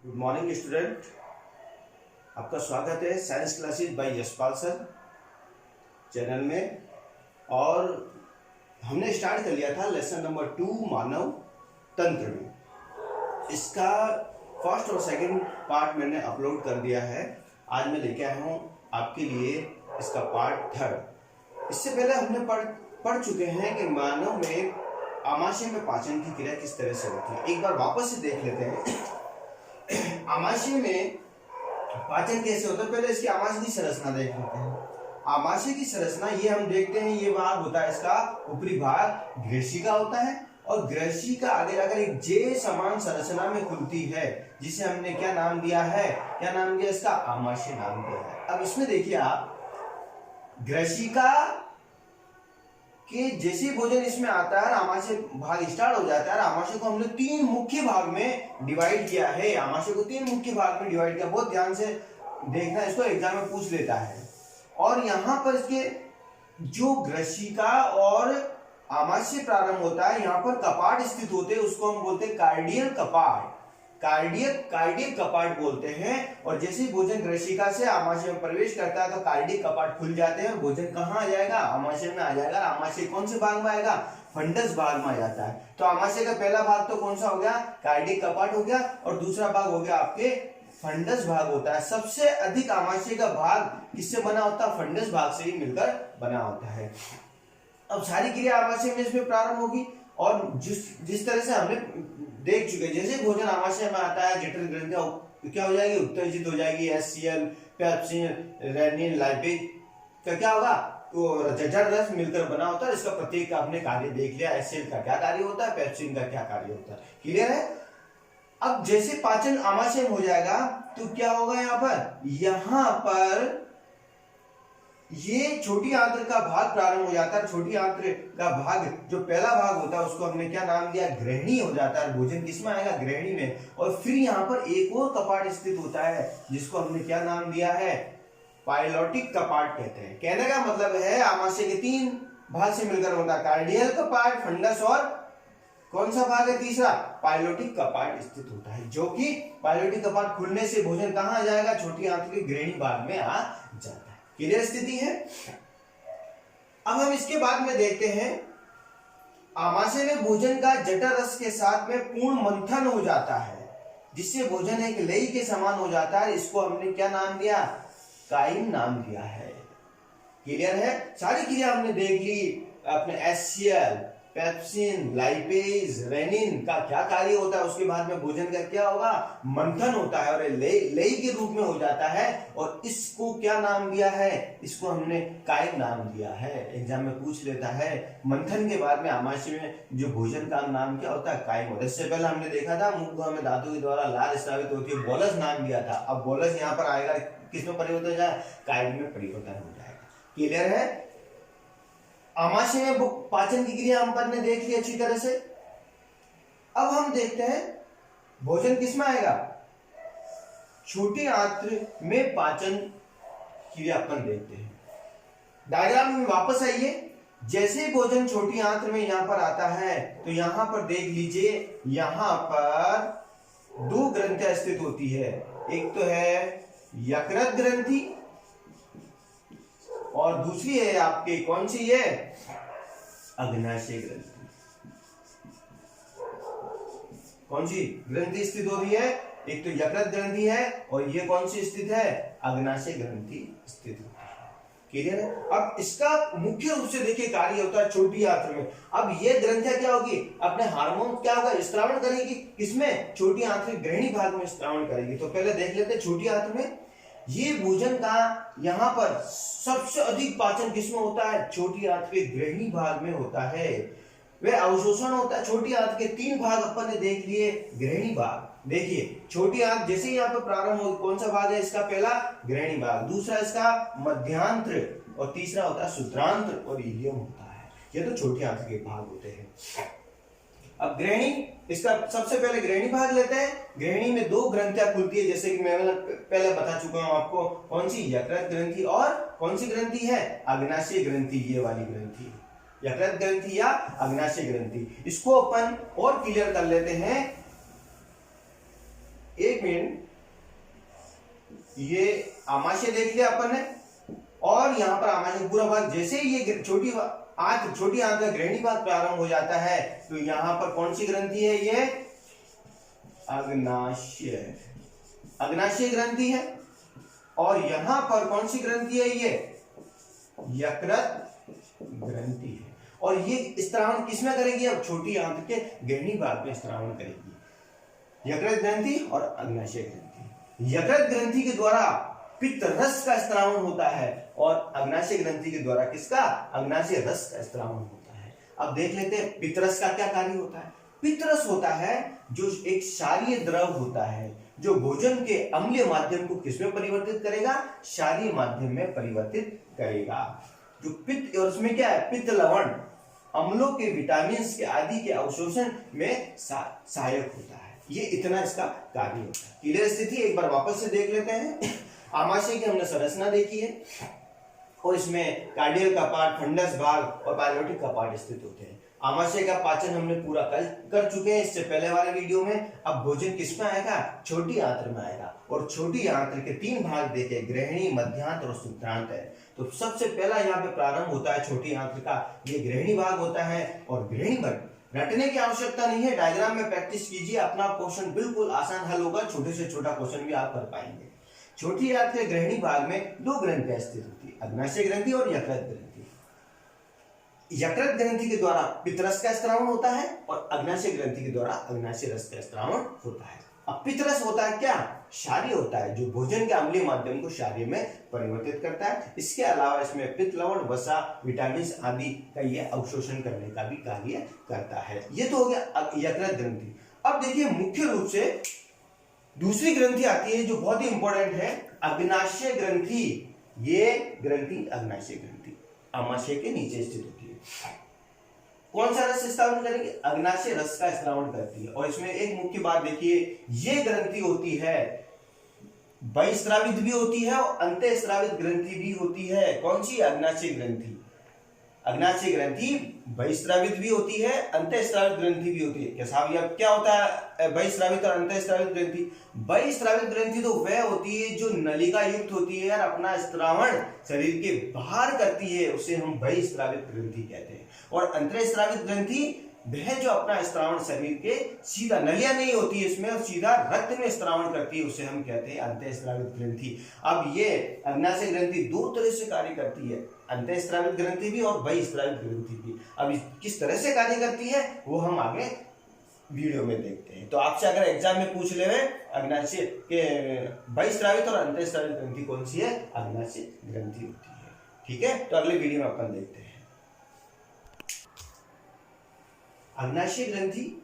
Good morning student, आपका स्वागत है science classes bye Yashpal sir channel में। और हमने स्टार्ट कर लिया था लेसन नंबर 2 मानव तंत्र में। इसका फर्स्ट और सेकंड पार्ट मैंने अपलोड कर दिया है। आज मैं लेके आया हूँ आपके लिए इसका पार्ट थर्ड। इससे पहले हमने पढ़ चुके हैं कि मानव में आमाशय में पाचन की क्रिया किस तरह से होती है। एक बार वापस से देख लेते हैं आमाशय में पाचन कैसे होता है। पहले इसकी आमाशय की संरचना देख लेते हैं। आमाशय की संरचना ये हम देखते हैं, ये भाग होता है इसका ऊपरी भाग ग्रशिका होता है और ग्रशिका आगे जाकर एक जे समान संरचना में खुलती है, जिसे हमने क्या नाम दिया है, क्या नाम दिया इसका, आमाशय नाम दिया है। अब इसमें देखिए आप, ग्रशिका कि जैसे भोजन इसमें आता है आमाशय भाग स्टार्ट हो जाता है। आमाशय को हमने 3 मुख्य भाग में डिवाइड किया है। आमाशय को 3 मुख्य भाग में डिवाइड किया, बहुत ध्यान से देखना, इसको एग्जाम में पूछ लेता है। और यहाँ पर इसके जो ग्रशिका और आमाशय प्रारंभ होता है, यहाँ पर कपाट स्थित होते हैं, उसको हम बोलते हैं कार्डियल कपाट, कार्डियक कपाट बोलते हैं। और जैसे ही भोजन ग्रशिका से आमाशय में प्रवेश करता है तो कार्डियक कपाट खुल जाते हैं और भोजन कहाँ आ जाएगा, आमाशय में आ जाएगा। आमाशय कौन से भाग में आएगा, फंडस भाग में आ जाता है। तो आमाशय का पहला भाग तो कौन सा हो गया, कार्डियक कपाट हो गया, और दूसरा भाग हो गया आपके फंडस भाग होता है। सबसे अधिक आमाशय का भाग किससे बना होता है, फंडस भाग से ही मिलकर बना होता है। अब सारी क्रिया आमाशय में इसमें प्रारंभ होगी और जिस तरह से हमने देख चुके, जैसे भोजन आमाशय में आता है जठर ग्रंथियां क्या हो जाएगी, उत्तेजित हो जाएगी। HCl, पेप्सिन, रेनिन, लाइपेज का क्या होगा, तो जठर रस मिलकर बना होता है। इसका प्रत्येक का आपने कार्य देख लिया। HCl का क्या कार्य होता है, पेप्सिन का क्या कार्य होता है, क्लियर है। अब जैसे पाचन आमाशय में हो जाएगा तो क्या होगा, यहाँ पर ये छोटी आंत्र का भाग प्रारंभ हो जाता है। छोटी आंत्र का भाग जो पहला भाग होता है उसको हमने क्या नाम दिया, ग्रहणी हो जाता है। भोजन किसमें आएगा, ग्रहणी में। और फिर यहाँ पर एक और कपाट स्थित होता है जिसको हमने क्या नाम दिया है, पाइलोटिक कपाट कहते हैं। कहने का मतलब है आमाशय के 3 भाग से मिलकर होता है, कार्डियल कपाट, फंडस और कौन सा भाग है तीसरा, पाइलोटिक कपाट स्थित होता है। जो कि पाइलोटिक कपाट खुलने से भोजन कहाँ आ जाएगा, छोटी आंत्र के ग्रहणी भाग में आ जाता है। क्लियर स्थिति है। अब हम इसके बाद में देखते हैं, आमाशय में भोजन का जठर रस के साथ में पूर्ण मंथन हो जाता है, जिससे भोजन एक लई के समान हो जाता है। इसको हमने क्या नाम दिया, काइम नाम दिया है। क्लियर है। सारी क्रिया हमने देख ली। अपने HCl, पेप्सिन, लाइपेज, रेनिन का क्या कार्य होता है, उसके बाद में भोजन का क्या होगा, मंथन होता है और लई के रूप में हो जाता है। और इसको क्या नाम दिया है, इसको हमने कायम नाम दिया है। एग्जाम में पूछ लेता है, मंथन के बाद में आमाशय में जो भोजन का नाम क्या होता है, कायम होता है। इससे पहले हमने देखा था मुख में धातु के द्वारा लाल स्रावित होती है, बोलस नाम दिया था। अब बोलस यहाँ पर आएगा, किसमें परिवर्तन हो जाए, कायम में परिवर्तन हो जाएगा। क्लियर है। आमाशय में पाचन की क्रिया हम पर ने देख ली अच्छी तरह से। अब हम देखते हैं भोजन किसमें आएगा, छोटी आंत्र में पाचन क्रिया अपन देखते हैं। डायग्राम में वापस आइए। जैसे भोजन छोटी आंत्र में यहां पर आता है तो यहां पर देख लीजिए, यहां पर 2 ग्रंथियां स्थित होती है। एक तो है यकृत ग्रंथि और दूसरी है आपके कौन सी है, अग्नाशय ग्रंथि। कौन सी ग्रंथि स्थित हो रही है, एक तो यकृत ग्रंथि है और ये कौन सी स्थित है, अग्नाशय ग्रंथि स्थित होती है। क्लियर है। अब इसका मुख्य रूप से देखिए कार्य होता है छोटी आंत्र में। अब ये ग्रंथियां क्या होगी, अपने हार्मोन क्या होगा, स्त्रावण करेगी। किसमें, छोटी आंत्र ग्रहणी भाग में स्त्रावण करेगी। तो पहले देख लेते हैं छोटी आंत्र में ये भोजन का यहाँ पर सबसे अधिक पाचन किसमें होता है, छोटी आंत्र के ग्रहणी भाग में होता है। वह अवशोषण होता है। छोटी आंत्र के 3 भाग अपन ने देख लिए। ग्रहणी भाग देखिए, छोटी आंत्र जैसे यहाँ पे प्रारंभ हो, कौन सा भाग है इसका, पहला ग्रहणी भाग, दूसरा इसका मध्यांत्र और तीसरा होता है सूत्रांत्र और इलियम होता है। ये तो छोटी आंत्र के भाग होते हैं। अब ग्रहणी, इसका सबसे पहले ग्रहणी भाग लेते हैं। ग्रहणी में 2 ग्रंथियां खुलती है, जैसे कि मैं पहले बता चुका हूं आपको। कौन सी, यकृत ग्रंथि और कौन सी ग्रंथि है, अग्नाशय ग्रंथि। ये वाली ग्रंथि यकृत ग्रंथि या अग्नाशय ग्रंथि। इसको अपन और क्लियर कर लेते हैं। एक मिनट, ये आमाशय देख लिया अपन ने, और यहाँ पर आमाशय पूरा भाग, जैसे ही ये छोटी आंत का ग्रहणी भाग प्रारंभ हो जाता है तो यहाँ पर कौन सी ग्रंथि है? ये अग्नाशय ग्रंथि है। और यहां पर कौन सी ग्रंथि है? ये यकृत ग्रंथि है। और ये स्त्रावण किसमें करेगी? अब छोटी आंत के ग्रहणी भाग में स्त्रावण करेगी, यकृत ग्रंथि और अग्नाशय ग्रंथि। यकृत ग्रंथि के द्वारा पित्त रस का स्त्रावण होता है और अग्नाशय ग्रंथि के द्वारा किसका? अग्नाशय रस का स्त्रावण होता है। अब देख लेते हैं पित्त रस का क्या कार्य होता है। पित्त रस होता है जो एक क्षारीय द्रव होता है जो भोजन के अम्लीय माध्यम को किसमें परिवर्तित करेगा? क्षारीय माध्यम में परिवर्तित करेगा। जो पित्त, और उसमें क्या है? पित्त लवण अम्लों के विटामिन के आदि के अवशोषण में सहायक होता है। ये इतना इसका कार्य होता है। क्लियर स्थिति एक बार वापस से देख लेते हैं। आमाशय की हमने संरचना देखी है और इसमें कार्डियल कपाट, फंडस भाग और पायलोटिक कपाट स्थित होते हैं। आमाशय का पाचन हमने पूरा कर चुके हैं इससे पहले वाले वीडियो में। अब भोजन किसमें आएगा? छोटी आंत्र में आएगा। और छोटी आंत्र के 3 भाग देखे, ग्रहणी, मध्यांत्र और सूत्रांत है। तो सबसे पहला यहाँ पे प्रारंभ होता है छोटी आंत्र का, ये ग्रहणी भाग होता है। और ग्रहणी भाग रटने की आवश्यकता नहीं है, डायग्राम में प्रैक्टिस कीजिए, अपना क्वेश्चन बिल्कुल आसान हल होगा। छोटे से छोटा क्वेश्चन भी आप कर पाएंगे। छोटी आंत्र के ग्रहणी भाग में 2 ग्रंथियां स्थित होती है, अग्नाशय ग्रंथि और यकृत ग्रंथि। यकृत ग्रंथि के द्वारा पित्त रस का स्त्रावण होता है और अग्नाशय ग्रंथि के द्वारा अग्नाशय रस का स्त्रावण होता है। अब पित्त रस होता है क्या? क्षारीय होता है, जो भोजन के अम्लीय माध्यम को क्षारीय में परिवर्तित करता है। इसके अलावा इसमें पित्त लवण, वसा, विटामिन आदि का यह अवशोषण करने का भी कार्य करता है। ये तो हो गया यकृत ग्रंथि। अब देखिए मुख्य रूप से दूसरी ग्रंथि आती है जो बहुत ही इंपॉर्टेंट है, अग्नाशय ग्रंथि। ये ग्रंथि अग्नाशय ग्रंथि आमाशय के नीचे स्थित होती है। कौन सा रस स्त्रावण करेगी? अग्नाशय रस का स्त्रावण करती है। और इसमें एक मुख्य बात देखिए, ये ग्रंथि होती है बहिस्रावित भी होती है और अंतःस्रावित ग्रंथि भी होती है। कौन सी? अग्नाशय ग्रंथि। अग्नाशय ग्रंथि बहिस्रावित भी होती है, अंतःस्रावित ग्रंथि भी होती है। क्या साहब ये क्या होता है बहिस्रावित और अंतःस्रावित ग्रंथि? बहिस्रावित ग्रंथि तो वह होती है जो नलिका युक्त होती है और अपना स्त्रावण शरीर के बाहर करती है, उसे हम बहिस्रावित ग्रंथि कहते हैं। और अंतःस्रावित ग्रंथि वह जो अपना स्त्रावण शरीर के सीधा, नलिया नहीं होती है इसमें, और सीधा रक्त में स्त्रावण करती है, उसे हम कहते हैं अंतःस्रावित ग्रंथि। अब ये अग्नाशय ग्रंथि 2 तरह से कार्य करती है, अंतःस्रावित ग्रंथि भी और बहिस्रावित ग्रंथि भी। अब किस तरह से कार्य करती है वो हम आगे वीडियो में देखते हैं। तो आपसे अगर एग्जाम में पूछ ले अग्नाशय के बहिस्रावित और अंतःस्रावित ग्रंथि कौन सी है? अग्नाशय ग्रंथि होती है। ठीक है, तो अगले वीडियो में अपन देखते हैं। अग्नाशय ग्रंथि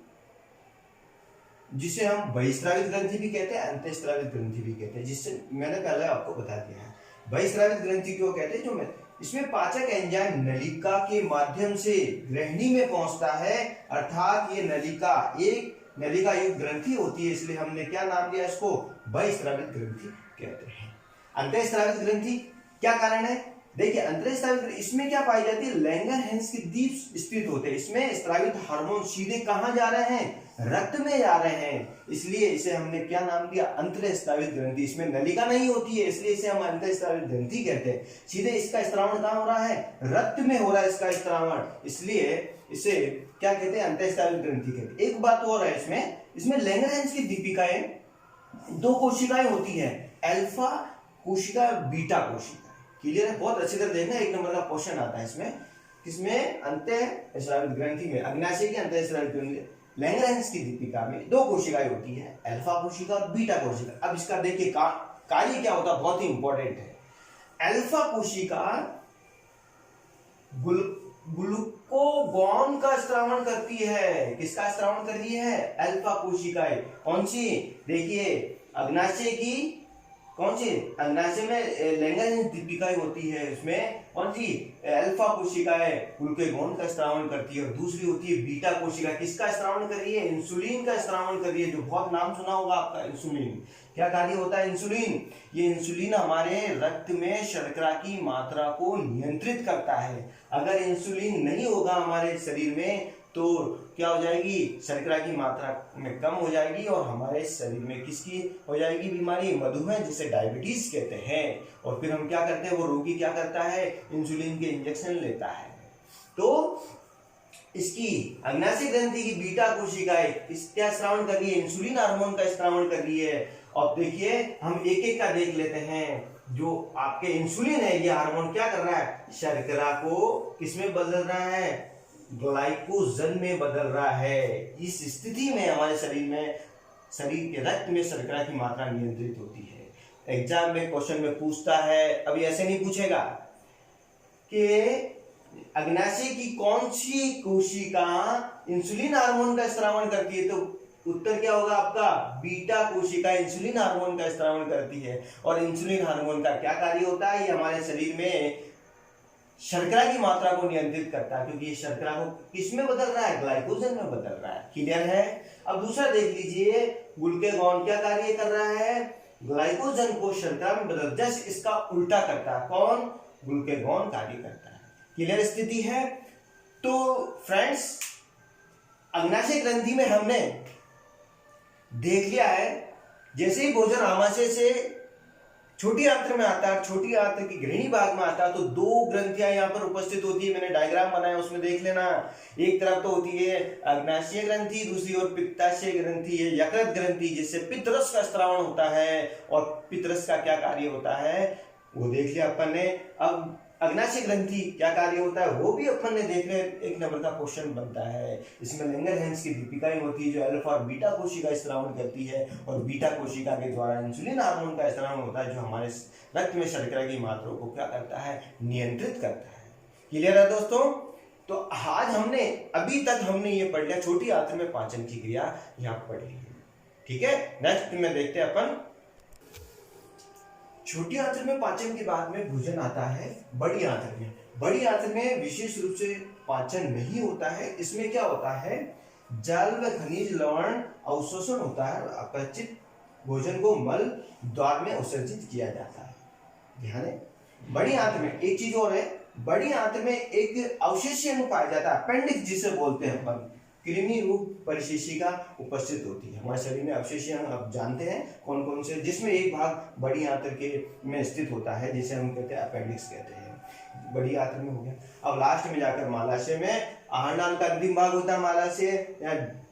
जिसे हम बहिस्रावित ग्रंथि भी कहते हैं, अंतःस्रावित ग्रंथि भी कहते हैं, जिससे मैंने पहले आपको बता दिया है। बहिस्रावित ग्रंथि क्यों कहते हैं? जो मैं इसमें पाचक एंजाइम नलिका के माध्यम से ग्रहणी में पहुंचता है, अर्थात ये नलिका एक नलिका युक्त ग्रंथि होती है, इसलिए हमने क्या नाम दिया इसको? बहिस्रावित ग्रंथि कहते हैं। अंतःस्रावित ग्रंथि क्या कारण है? देखिए अंतःस्रावित इसमें क्या पाई जाती है? लैंगरहैंस के द्वीप स्थित होते हैं। इसमें स्रावित हार्मोन सीधे कहां जा रहे हैं? रक्त में जा रहे हैं, इसलिए इसे हमने क्या नाम दिया? अंतःस्रावित ग्रंथि। इसमें नलिका नहीं होती है, इसलिए इसे हम अंतःस्रावित ग्रंथि कहते हैं। सीधे इसका स्त्रावण कहां हो रहा है? रक्त में हो रहा है इसका स्त्रावण, इसलिए इसे क्या कहते हैं? अंतःस्रावित ग्रंथि कहते हैं। एक बात और है इसमें लैंगरहैंस की दीपिकाएं 2 कोशिकाएं होती है, अल्फा कोशिका, बीटा कोशिका। क्लियर है? बहुत अच्छी तरह देखना, 1 नंबर का क्वेश्चन आता है इसमें। किसमें? अंतःस्रावित ग्रंथि में, अग्नाशय की अंतःस्रावित ग्रंथि। लैंगरहैंस की दीपिका में 2 कोशिकाएं होती है, अल्फा कोशिका और बीटा कोशिका। अब इसका देखिए कार्य क्या होता है, बहुत ही इंपॉर्टेंट है। अल्फा कोशिका ग्लूकोगॉन का स्त्रावण करती है। किसका स्त्रावण कर रही है? अल्फा कोशिकाएं। कौन सी? देखिए अग्नाशय की, कौन सी? अग्नाशय में लैंगरहैंस दीपिकाएं होती है, उसमें कौन सी? अल्फा कोशिकाएं ग्लूकोगॉन का स्त्रावण करती है। और दूसरी होती है बीटा कोशिका। किसका स्त्रावण कर रही है? इंसुलिन का स्त्रावण कर रही है, जो बहुत नाम सुना होगा आपका, इंसुलिन। क्या कार्य होता है इंसुलिन? ये इंसुलिन हमारे रक्त में शर्करा की मात्रा को नियंत्रित करता है। अगर इंसुलिन नहीं होगा हमारे शरीर में तो क्या हो जाएगी, शर्करा की मात्रा में कम हो जाएगी और हमारे शरीर में किसकी हो जाएगी बीमारी, मधुमेह जिसे डायबिटीज कहते हैं। और फिर हम क्या करते हैं, वो रोगी क्या करता है, इंसुलिन के इंजेक्शन लेता है। तो इसकी अग्नाशय ग्रंथि की बीटा कोशिकाएं क्या स्रावन कर रही है, इंसुलिन हार्मोन का स्रावन कर रही है। और देखिए हम एक एक का देख लेते हैं। जो आपके इंसुलिन है ये हार्मोन क्या कर रहा है, शर्करा को किसमें बदल रहा है, ग्लाइकोजन में बदल रहा है। इस स्थिति में हमारे शरीर में, शरीर के रक्त में शर्करा की मात्रा नियंत्रित होती है। एग्जाम में क्वेश्चन में पूछता है, अभी ऐसे नहीं पूछेगा कि अग्नाशय की कौन सी कोशिका इंसुलिन हार्मोन का स्रावन करती है, तो उत्तर क्या होगा आपका, बीटा कोशिका इंसुलिन हार्मोन का स्रावन करती है। और इंसुलिन हार्मोन का क्या कार्य होता है, ये हमारे शरीर में शर्करा की मात्रा को नियंत्रित करता है, क्योंकि ये शर्करा को किसमें बदल रहा है, ग्लाइकोजन में बदल रहा है। क्लियर है। अब दूसरा देख लीजिए, ग्लूकागॉन क्या कार्य कर रहा है, ग्लाइकोजन को शर्करा में बदल, जस्ट इसका उल्टा करता है। कौन, ग्लूकागॉन कार्य करता है। क्लियर स्थिति है। तो फ्रेंड्स, अग्नाशय ग्रंथि में हमने देख लिया है, जैसे ही भोजन आमाशय से छोटी आंत्र में आता है, छोटी आंत्र की ग्रहणी भाग में आता है, तो दो ग्रंथियां यहाँ पर उपस्थित होती है। मैंने डायग्राम बनाया, उसमें देख लेना। एक तरफ तो होती है अग्नाशय ग्रंथि, दूसरी ओर पित्ताशय ग्रंथि है, यकृत ग्रंथि, जिससे पित्तरस का स्रावन होता है। और पित्तरस का क्या कार्य होता है वो देख लिया अपन ने। अब अग्नाशय ग्रंथि क्या कार्य होता है वो भी अपन ने देख लिया। एक नंबर का क्वेश्चन बनता है। इसमें लैंगरहैंस की दीपिकाएं होती है जो अल्फा और बीटा कोशिका स्रावन करती है, और बीटा कोशिका के द्वारा इंसुलिन हार्मोन का स्रावन होता है, जो हमारे रक्त में शर्करा की मात्रा को क्या करता है, नियंत्रित करता है। क्लियर है दोस्तों। तो आज हमने, अभी तक हमने ये पढ़ लिया, छोटी आंत्र में पाचन की क्रिया यहाँ पढ़ ली। ठीक है, नेक्स्ट में देखते हैं अपन। छोटी आंत्र में पाचन के बाद में भोजन आता है बड़ी आंत्र में। बड़ी आंत्र में विशेष रूप से पाचन नहीं होता है। इसमें क्या होता है, जल व खनिज लवण अवशोषण होता है। अपचित भोजन को मल द्वार में उत्सर्जित किया जाता है। ध्यान है। बड़ी आंत्र में एक चीज और है, बड़ी आंत्र में एक अवशेषीय अंग पाया जाता है, अपेंडिक्स जिसे बोलते हैं अपन। कृमि रूप परिशिशिका उपस्थित होती है। हमारे शरीर में अवशेषीय अंग आप जानते हैं कौन कौन से, जिसमें एक भाग बड़ी आंत्र के में स्थित होता है, जिसे हम कहते हैं अपेंडिक्स कहते हैं। बड़ी आंत्र में हो गया। अब लास्ट में जाकर मालाशय में, आहार नाल का अंतिम भाग होता है मालाशय,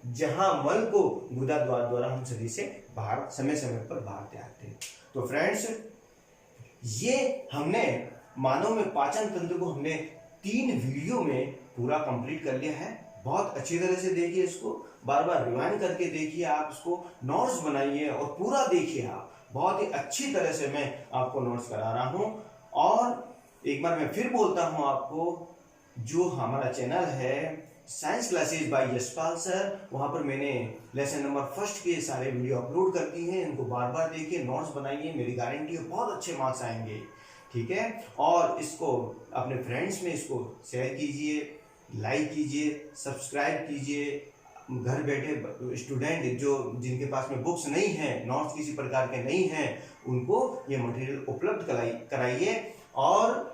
जहां मल को गुदा द्वारा हम शरीर से बाहर समय समय पर बाहर त्यागते हैं। तो फ्रेंड्स, ये हमने मानव में पाचन तंत्र को हमने 3 वीडियो में पूरा कंप्लीट कर लिया है। बहुत अच्छी तरह से देखिए, इसको बार बार रिवाइंड करके देखिए, आप इसको नोट्स बनाइए और पूरा देखिए। आप बहुत ही अच्छी तरह से मैं आपको नोट्स करा रहा हूं। और एक बार मैं फिर बोलता हूं आपको, जो हमारा चैनल है science classes bye Yashpal sir, वहां पर मैंने लेसन नंबर 1 के सारे वीडियो अपलोड कर दिए हैं। इनको बार बार देखिए, नोट्स बनाइए, मेरी गारंटी है बहुत अच्छे मार्क्स आएंगे। ठीक है। और इसको अपने फ्रेंड्स में इसको शेयर कीजिए, लाइक कीजिए, सब्सक्राइब कीजिए। घर बैठे स्टूडेंट जो जिनके पास में बुक्स नहीं है, नोट्स किसी प्रकार के नहीं हैं, उनको ये मटेरियल उपलब्ध कराइए। और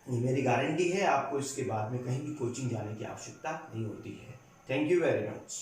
मेरी गारंटी है आपको इसके बाद में कहीं भी कोचिंग जाने की आवश्यकता नहीं होती है। Thank you very much.